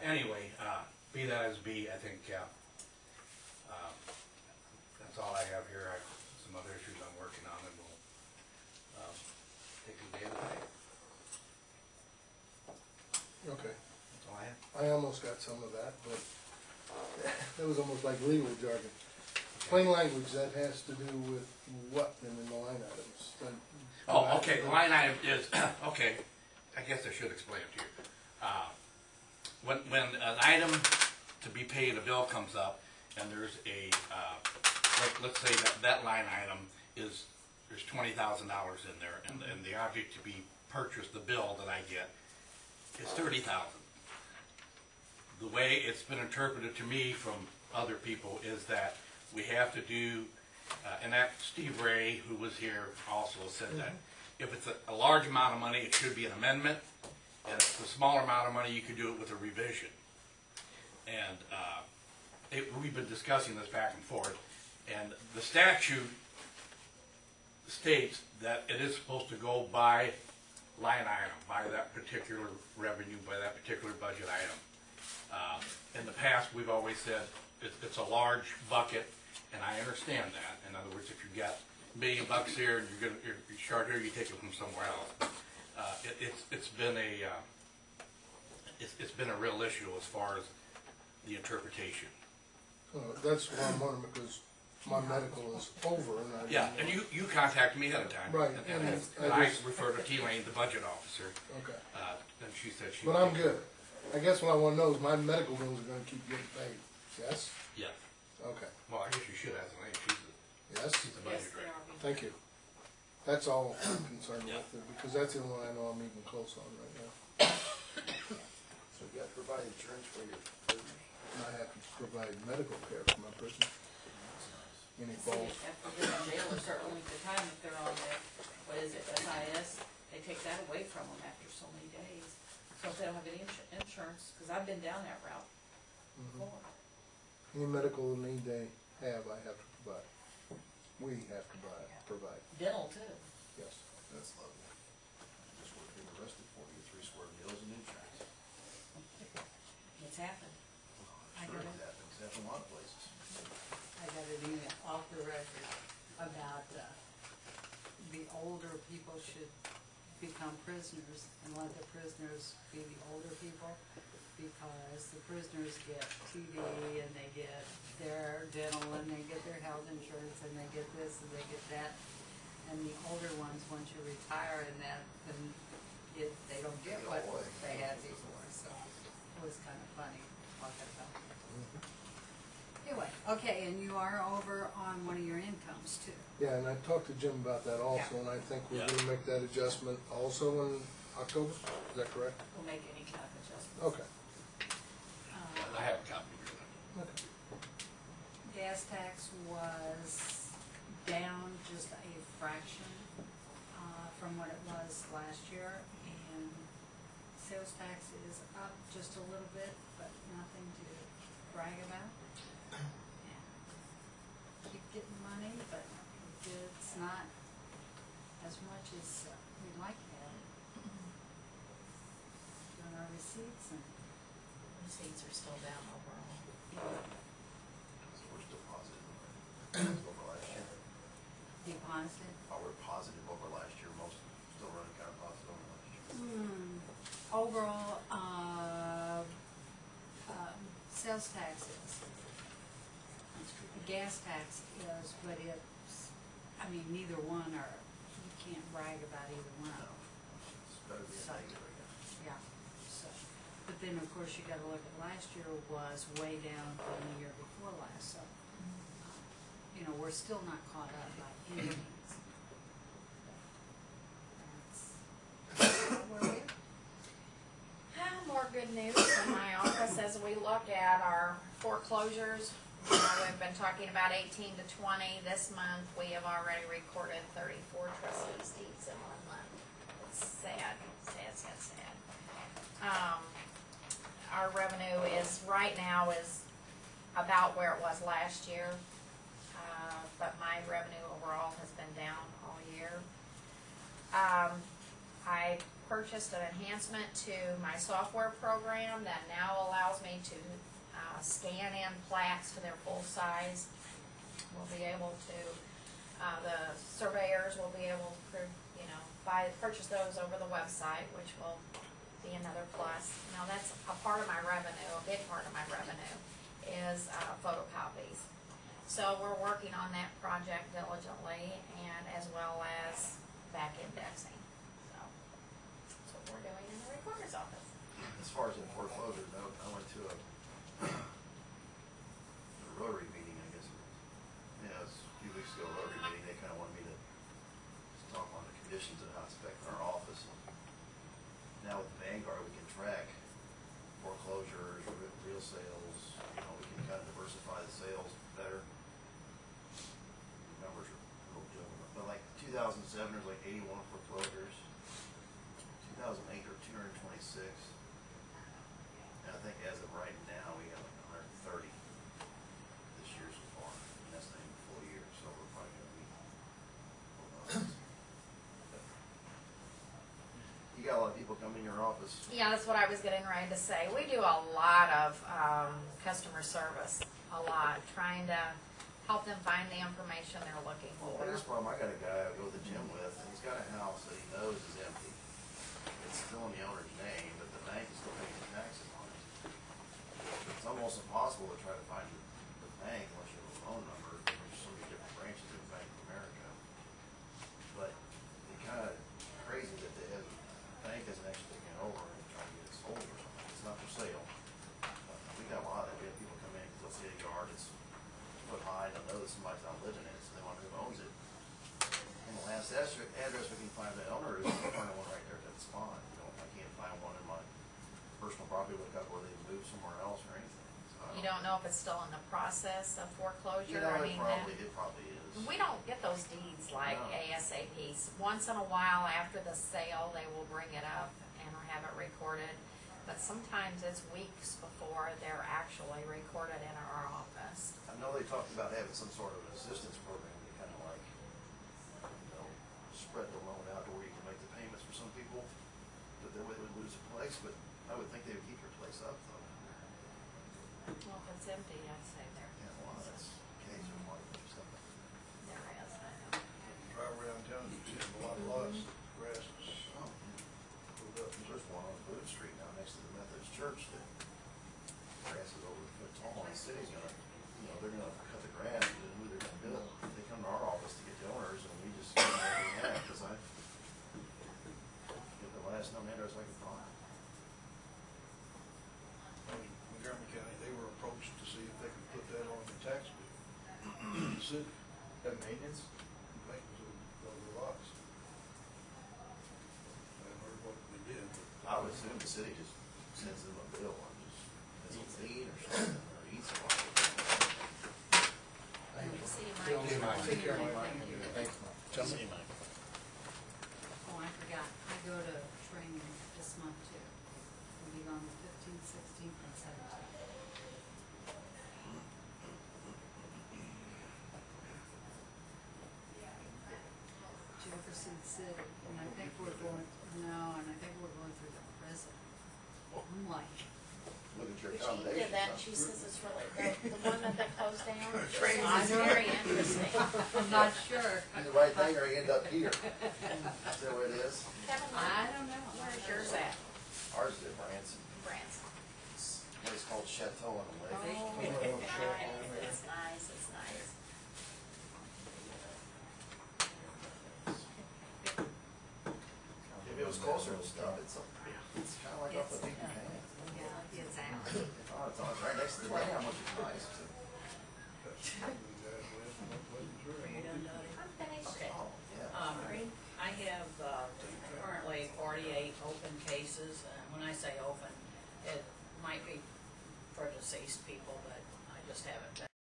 anyway, be that as be, I think, that's all I have here. I have some other issues I'm working on, and we'll, take it day to day. Okay, That's all I have. I almost got some of that, but that was almost like legal jargon. Plain language, that has to do with what in the line items? Oh, okay, the line item is, okay, I guess I should explain it to you. When an item to be paid, a bill comes up, and there's a, like, let's say that line item is, there's $20,000 in there, and the object to be purchased, the bill that I get, is $30,000. The way it's been interpreted to me from other people is that we have to do, and that Steve Ray, who was here, also said that if it's a large amount of money, it should be an amendment, and if it's a smaller amount of money, you could do it with a revision. And we've been discussing this back and forth, and the statute states that it is supposed to go by line item, by that particular revenue, by that particular budget item. In the past, we've always said it's a large bucket, and I understand that. In other words, if you got $1 million here and you're short here, you take it from somewhere else. It's been a real issue as far as the interpretation. That's why I'm wondering, because my medical is over, and I Yeah, and you contacted me ahead of time. Right, And I referred to T-Lane, the budget officer. Okay, And she said she. but I'm good. I guess what I want to know is my medical bills are going to keep getting paid. Yes. Yeah. Okay. Well, I guess you should ask Elaine. Yes. She's the budget director. Thank you. That's all I'm concerned Yeah. with, because that's the only one I know I'm even close on right now. So you have to provide insurance for your prisoners? And I have to provide medical care for my prisoners. Any falls. After they're in jail a certain length of time, if they're on the, what is it, SIS, they take that away from them after so many days. So if they don't have any insurance, because I've been down that route before. Any medical need they have, I have to provide. We have to provide. Dental too. Yes. That's lovely. Just worth being arrested for, you 3 square meals and insurance. It's happened. I Sure, got it it. happens, it's happened a lot of places. I got an email off the record about the older people should become prisoners and let the prisoners be the older people, because the prisoners get TD and they get their dental and they get their health insurance and they get this and they get that. And the older ones, once you retire and that, then they don't get what they had before, so it was kind of funny talking about that. Anyway, okay, and you are over on one of your incomes too. Yeah, and I talked to Jim about that also, and I think we're going to make that adjustment also in October. Is that correct? We'll make any kind of adjustments. Okay. I have a copy here. Okay. Gas tax was down just a fraction from what it was last year, and sales tax is up just a little bit, but nothing to brag about. Keep getting money, but it's not as much as we'd like to have. On our receipts, and Receipts are still down overall. So we're still positive over last year. deposited. We're positive over last year, most still running kind of positive over last year. Overall, sales taxes, gas tax is, but it's, I mean, neither one are, you can't brag about either one. It's better being negative, I guess. Yeah, so, but then of course you gotta look at last year was way down from the year before last, so, you know, we're still not caught up by any means. That's where we are. More good news from my office as we look at our foreclosures. We've been talking about 18 to 20. This month we have already recorded 34 trustees deeds in 1 month. It's sad, sad, sad, sad. Our revenue is right now is about where it was last year, but my revenue overall has been down all year. I purchased an enhancement to my software program that now allows me to scan in plats to their full size. We'll be able to, the surveyors will be able to, purchase those over the website, which will be another plus. Now, that's a part of my revenue, a big part of my revenue, is photocopies. So we're working on that project diligently, and as well as back indexing. So that's what we're doing in the recorder's office. As far as the foreclosure note, I went to a Rotary meeting, I guess. It was a few weeks ago, Rotary meeting, they kind of wanted me to talk on the conditions and how it's affecting our office. Now with Vanguard, we can track foreclosures, real sales, we can kind of diversify the sales better. The numbers are a little different, but like 2007, there's like 81 foreclosures. 2008, there were 226. And I think as of right now, we have like 130 this year so far. And that's not even a full year, so we're probably going to be. You got a lot of people come in your office. Yeah, that's what I was getting ready to say. We do a lot of customer service, a lot, trying to help them find the information they're looking Well, for. the biggest problem, I got a guy I go to the gym with, and he's got a house that he knows is empty. It's still in the owner's name, but the bank is still paying the taxes on it. It's almost impossible to try to find the bank unless you have a phone number. There's so many different branches of Bank of America. But it's kind of crazy that the bank hasn't actually taken it over and trying to get it sold or something. It's not for sale. We got a lot of that. We have people come in because they'll see a yard that's put high, they'll know that somebody's not living in it, so they want to know who owns it. And the last address we can find that owner is the current one right there at that spot. I can't find one in my personal property, look up where they moved somewhere else or anything. So You don't know if it's still in the process of foreclosure? You know, I it mean, probably is. we don't get those deeds like No. ASAP. Once in a while after the sale, they will bring it up and have it recorded. But sometimes it's weeks before they're actually recorded in our office. I know they talked about having some sort of an assistance program to kind of like, spread the loan out to where you can make the payments for some people, that they would lose their place, but I would think they would keep your place up though. Well, if it's empty, I'd say there. Yeah, well, that's case or what, or something. There is, I know. Drive around town, you see a lot of lots, grass is Oh, pulled up, there's one on Boone Street now next to the Methodist Church that grass is over a foot tall, and the city's gonna, they're gonna cut the grass and then who they're gonna build. They come to our office to get the owners, and we just give them what we have, cause I get the last known address I can find. in Montgomery County, they were approached to see if they could put that on the tax bill. The city, The maintenance? maintenance of the lots. I haven't heard what they did, but I would assume the city just sends them a bill and just, as a lien or something, or eats a lot. See, Okay, Mike. Mike. Take care, Mike. Thank you. Thanks, Mike. Oh, I forgot, I go to training this month too. We'll be on the 15th, 16th, and 17th. Jefferson City, and I think we're going, and I think we're going through the prison. I'm like, Look at your She accommodation. did that, and she says it's really, the one that they closed down, I it's know. very interesting. I'm not sure. Do the right thing or you end up here. Is that what it is? Kevin, I don't know. where's yours at? Ours is in Branson. Branson. It's a place called Chateau on the Lake. Oh, nice, it's nice, it's nice. If it was closer to stuff, it's kind of like off the beaten path. Yeah, it's out. Oh, it's right next to the dam, which is nice. that's the guys west and that wasn't true. I'm finished. Okay. Oh, yeah. I have currently 48 open cases, and when I say open, it might be for deceased people, but I just haven't been